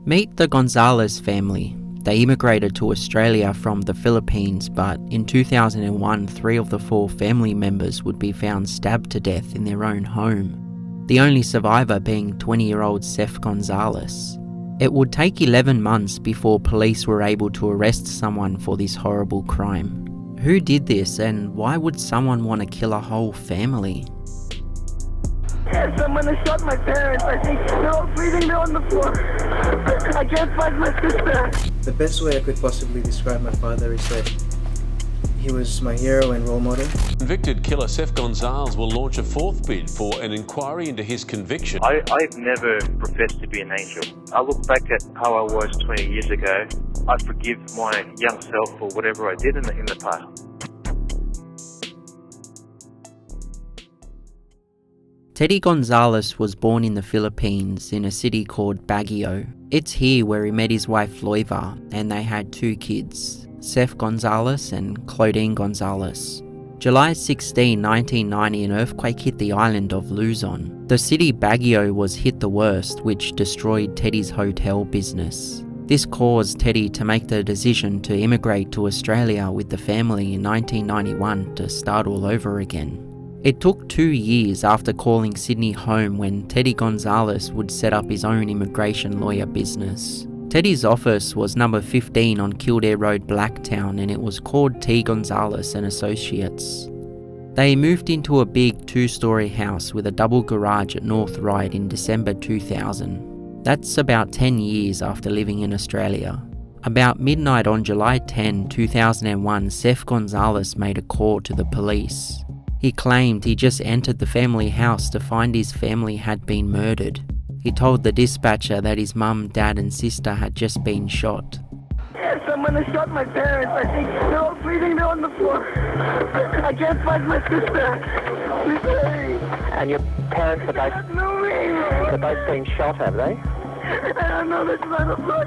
Meet the Gonzalez family. They immigrated to Australia from the Philippines, but in 2001, 3 of the 4 family members would be found stabbed to death in their own home, the only survivor being 20-year-old Seth Gonzalez. It would take 11 months before police were able to arrest someone for this horrible crime. Who did this, and why would someone want to kill a whole family? Someone has shot my parents. I think they're all breathing. They're on the floor. I can't find my sister. The best way I could possibly describe my father is that he was my hero and role model. Convicted killer Seth Gonzalez will launch a 4th bid for an inquiry into his conviction. I've never professed to be an angel. I look back at how I was 20 years ago. I forgive my young self for whatever I did in the past. Teddy Gonzalez was born in the Philippines in a city called Baguio. It's here where he met his wife Loiva, and they had 2 kids, Seth Gonzalez and Claudine Gonzalez. July 16, 1990, an earthquake hit the island of Luzon. The city Baguio was hit the worst, which destroyed Teddy's hotel business. This caused Teddy to make the decision to immigrate to Australia with the family in 1991 to start all over again. It took 2 years after calling Sydney home when Teddy Gonzalez would set up his own immigration lawyer business. Teddy's office was number 15 on Kildare Road, Blacktown, and it was called T. Gonzalez and Associates. They moved into a big 2-storey house with a double garage at North Ryde in December 2000. That's about 10 years after living in Australia. About midnight on July 10, 2001, Seth Gonzalez made a call to the police. He claimed he just entered the family house to find his family had been murdered. He told the dispatcher that his mum, dad and sister had just been shot. Someone has shot my parents. I think they're all breathing. They're on the floor. I can't find my sister. Please hurry. And your parents are both been shot, have they? I don't know. This is on the floor.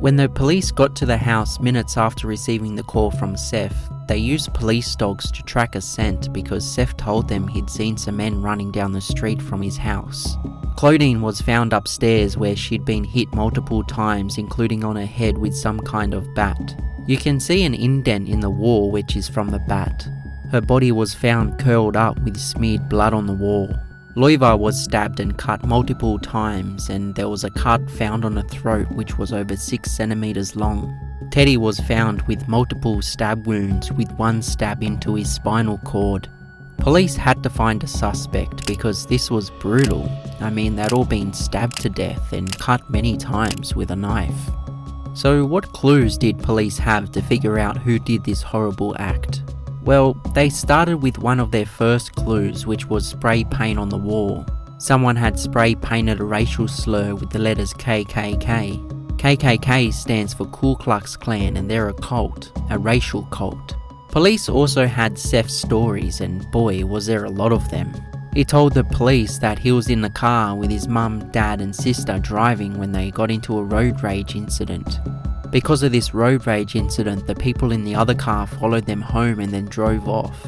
When the police got to the house minutes after receiving the call from Seth, they used police dogs to track a scent because Seth told them he'd seen some men running down the street from his house. Claudine was found upstairs where she'd been hit multiple times, including on her head with some kind of bat. You can see an indent in the wall which is from the bat. Her body was found curled up with smeared blood on the wall. Loiva was stabbed and cut multiple times, and there was a cut found on her throat which was over 6 centimeters long. Teddy was found with multiple stab wounds with 1 stab into his spinal cord. Police had to find a suspect because this was brutal. I mean, they'd all been stabbed to death and cut many times with a knife. So what clues did police have to figure out who did this horrible act? Well, they started with one of their first clues, which was spray paint on the wall. Someone had spray painted a racial slur with the letters KKK. KKK stands for Ku Klux Klan, and they're a cult, a racial cult. Police also had Seth's stories, and boy was there a lot of them. He told the police that he was in the car with his mum, dad and sister driving when they got into a road rage incident. Because of this road rage incident, the people in the other car followed them home and then drove off.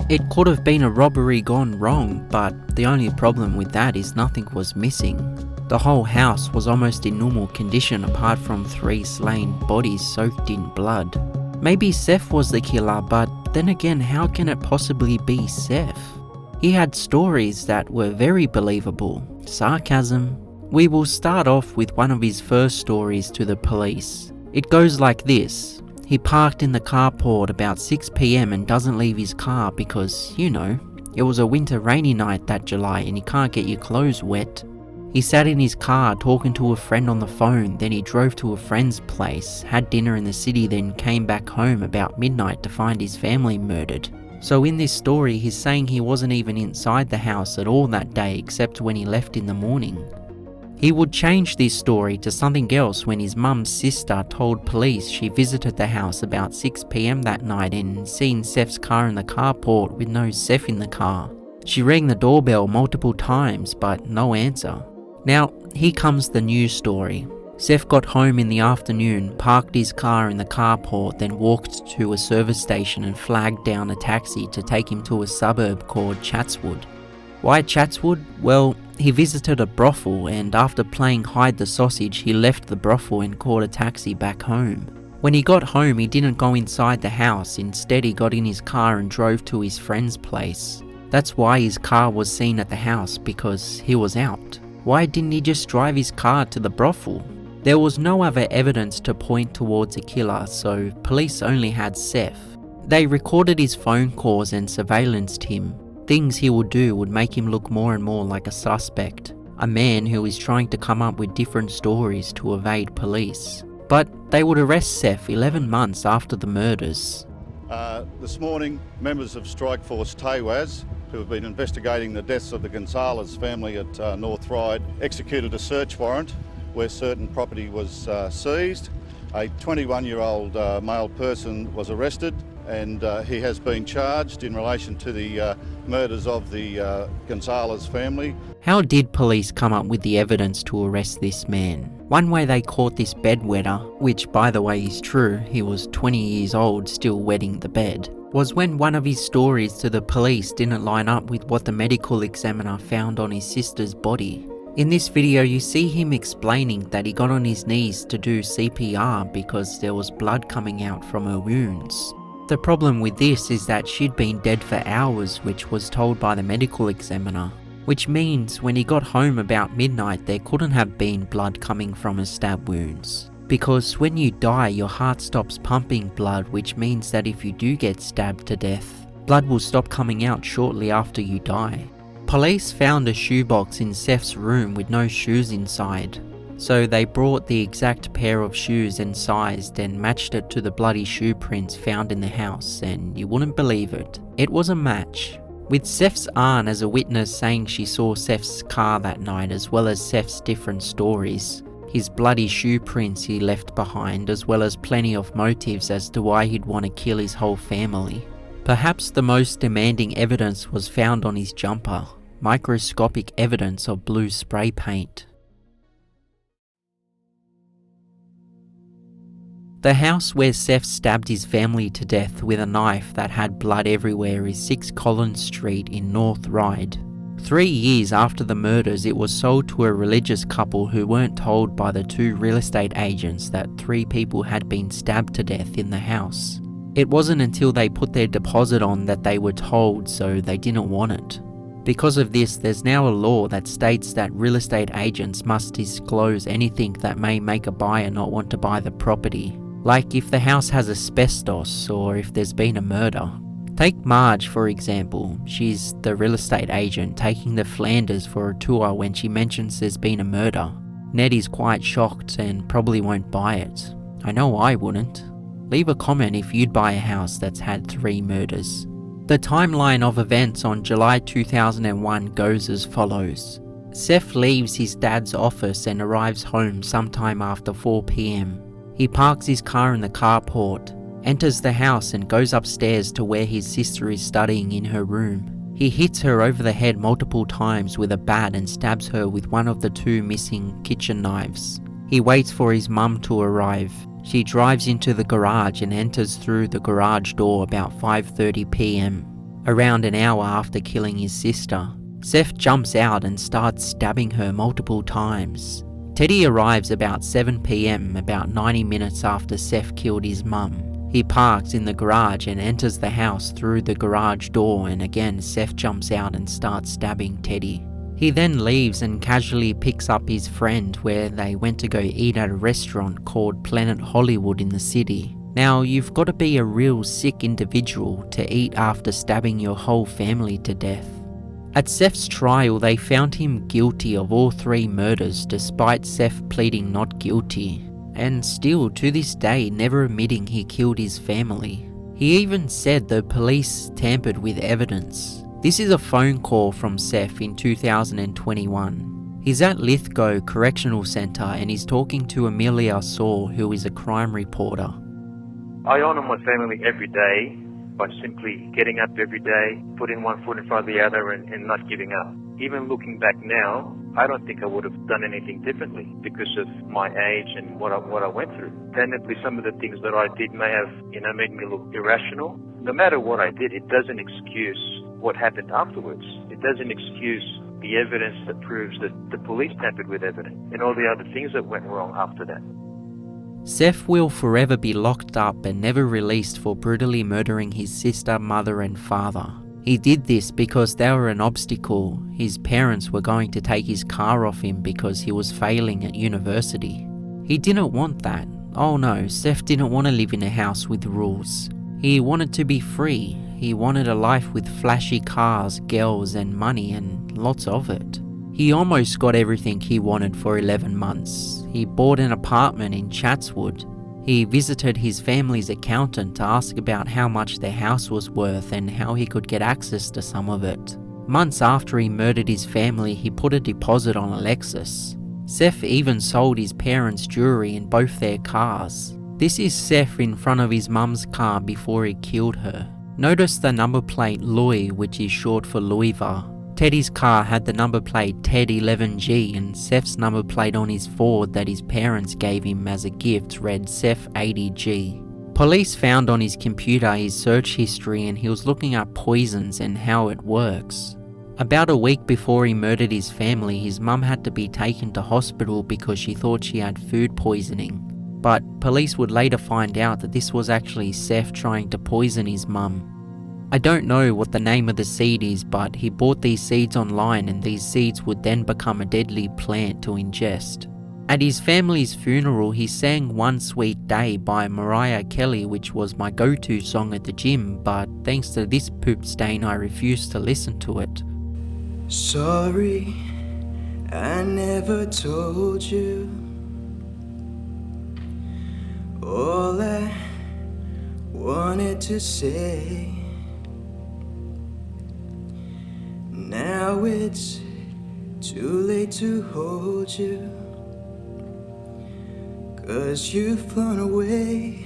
It could have been a robbery gone wrong, but the only problem with that is nothing was missing. The whole house was almost in normal condition apart from 3 slain bodies soaked in blood. Maybe Seth was the killer, but then again, how can it possibly be Seth? He had stories that were very believable. Sarcasm. We will start off with one of his first stories to the police. It goes like this. He parked in the carport about 6 PM and doesn't leave his car because, you know, it was a winter rainy night that July and you can't get your clothes wet. He sat in his car talking to a friend on the phone, then he drove to a friend's place, had dinner in the city, then came back home about midnight to find his family murdered. So in this story, he's saying he wasn't even inside the house at all that day except when he left in the morning. He would change this story to something else when his mum's sister told police she visited the house about 6 PM that night and seen Seth's car in the carport with no Seth in the car. She rang the doorbell multiple times but no answer. Now, here comes the new story. Seth got home in the afternoon, parked his car in the carport, then walked to a service station and flagged down a taxi to take him to a suburb called Chatswood. Why Chatswood? Well, He visited a brothel, and after playing hide the sausage, he left the brothel and called a taxi back home. When he got home, he didn't go inside the house. Instead, he got in his car and drove to his friend's place. That's why his car was seen at the house, because he was out. Why didn't he just drive his car to the brothel? There was no other evidence to point towards a killer, so police only had Seth. They recorded his phone calls and surveillanced him. Things he would do would make him look more and more like a suspect, a man who is trying to come up with different stories to evade police. But they would arrest Seth 11 months after the murders. This morning, members of Strikeforce TAWAS, who have been investigating the deaths of the Gonzalez family at North Ryde, executed a search warrant where certain property was seized. A 21-year-old male person was arrested, and he has been charged in relation to the murders of the Gonzalez family. How did police come up with the evidence to arrest this man? One way they caught this bedwetter, which by the way is true, he was 20 years old still wetting the bed, was when one of his stories to the police didn't line up with what the medical examiner found on his sister's body. In this video you see him explaining that he got on his knees to do CPR because there was blood coming out from her wounds. The problem with this is that she'd been dead for hours, which was told by the medical examiner, which means when he got home about midnight there couldn't have been blood coming from her stab wounds. Because when you die your heart stops pumping blood, which means that if you do get stabbed to death, blood will stop coming out shortly after you die. Police found a shoebox in Seth's room with no shoes inside, so they brought the exact pair of shoes and sized and matched it to the bloody shoe prints found in the house, and you wouldn't believe it, it was a match. With Seth's aunt as a witness saying she saw Seth's car that night, as well as Seth's different stories, his bloody shoe prints he left behind, as well as plenty of motives as to why he'd want to kill his whole family. Perhaps the most demanding evidence was found on his jumper, microscopic evidence of blue spray paint. The house where Seth stabbed his family to death with a knife that had blood everywhere is 6 Collins Street in North Ryde. 3 years after the murders, it was sold to a religious couple who weren't told by the 2 real estate agents that 3 people had been stabbed to death in the house. It wasn't until they put their deposit on that they were told, so they didn't want it. Because of this, there's now a law that states that real estate agents must disclose anything that may make a buyer not want to buy the property. Like if the house has asbestos or if there's been a murder. Take Marge for example. She's the real estate agent taking the Flanders for a tour when she mentions there's been a murder. Ned is quite shocked and probably won't buy it. I know I wouldn't. Leave a comment if you'd buy a house that's had 3 murders. The timeline of events on July 2001 goes as follows. Seth leaves his dad's office and arrives home sometime after 4 PM. He parks his car in the carport, enters the house and goes upstairs to where his sister is studying in her room. He hits her over the head multiple times with a bat and stabs her with one of the 2 missing kitchen knives. He waits for his mum to arrive. She drives into the garage and enters through the garage door about 5:30 PM, around an hour after killing his sister. Seth jumps out and starts stabbing her multiple times. Teddy arrives about 7 PM, about 90 minutes after Seth killed his mum. He parks in the garage and enters the house through the garage door, and again Seth jumps out and starts stabbing Teddy. He then leaves and casually picks up his friend where they went to go eat at a restaurant called Planet Hollywood in the city. Now you've got to be a real sick individual to eat after stabbing your whole family to death. At Seth's trial they found him guilty of all 3 murders despite Seth pleading not guilty, and still to this day never admitting he killed his family. He even said the police tampered with evidence. This is a phone call from Seth in 2021. He's at Lithgow Correctional Centre and he's talking to Amelia Saw, who is a crime reporter. I honour my family every day by simply getting up every day, putting one foot in front of the other and not giving up. Even looking back now, I don't think I would have done anything differently because of my age and what I went through. Definitely some of the things that I did may have, made me look irrational. No matter what I did, it doesn't excuse what happened afterwards. It doesn't excuse the evidence that proves that the police tampered with evidence, and all the other things that went wrong after that. Seth will forever be locked up and never released for brutally murdering his sister, mother and father. He did this because they were an obstacle. His parents were going to take his car off him because he was failing at university. He didn't want that. Oh no, Seth didn't want to live in a house with rules. He wanted to be free. He wanted a life with flashy cars, girls and money, and lots of it. He almost got everything he wanted for 11 months. He bought an apartment in Chatswood. He visited his family's accountant to ask about how much their house was worth and how he could get access to some of it. Months after he murdered his family, he put a deposit on a Lexus. Seth even sold his parents' jewelry in both their cars. This is Seth in front of his mum's car before he killed her. Notice the number plate Louis, which is short for Louisville. Teddy's car had the number plate TED11G, and Seth's number plate on his Ford that his parents gave him as a gift read Seth80G. Police found on his computer his search history, and he was looking up poisons and how it works. About a week before he murdered his family, his mum had to be taken to hospital because she thought she had food poisoning. But police would later find out that this was actually Seth trying to poison his mum. I don't know what the name of the seed is, but he bought these seeds online, and these seeds would then become a deadly plant to ingest. At his family's funeral, he sang One Sweet Day by Mariah Carey, which was my go-to song at the gym, but thanks to this poop stain I refused to listen to it. Sorry, I never told you all I wanted to say. Now it's too late to hold you, 'cause you've flown away.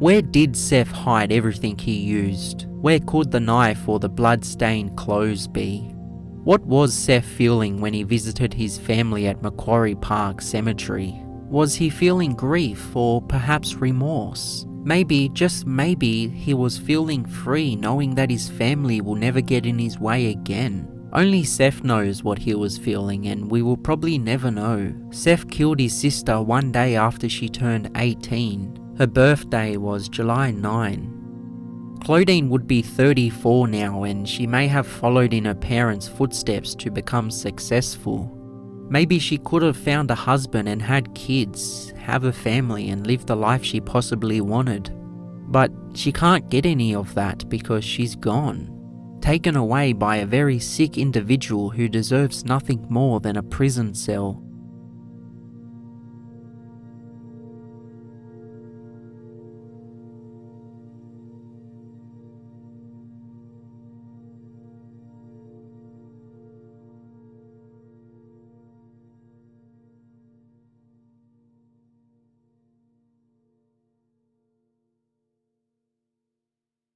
Where did Seth hide everything he used? Where could the knife or the blood-stained clothes be? What was Seth feeling when he visited his family at Macquarie Park Cemetery? Was he feeling grief or perhaps remorse? Maybe, just maybe, he was feeling free knowing that his family will never get in his way again. Only Seth knows what he was feeling, and we will probably never know. Seth killed his sister one day after she turned 18. Her birthday was July 9. Claudine would be 34 now, and she may have followed in her parents' footsteps to become successful. Maybe she could have found a husband and had kids, have a family and live the life she possibly wanted. But she can't get any of that because she's gone. Taken away by a very sick individual who deserves nothing more than a prison cell.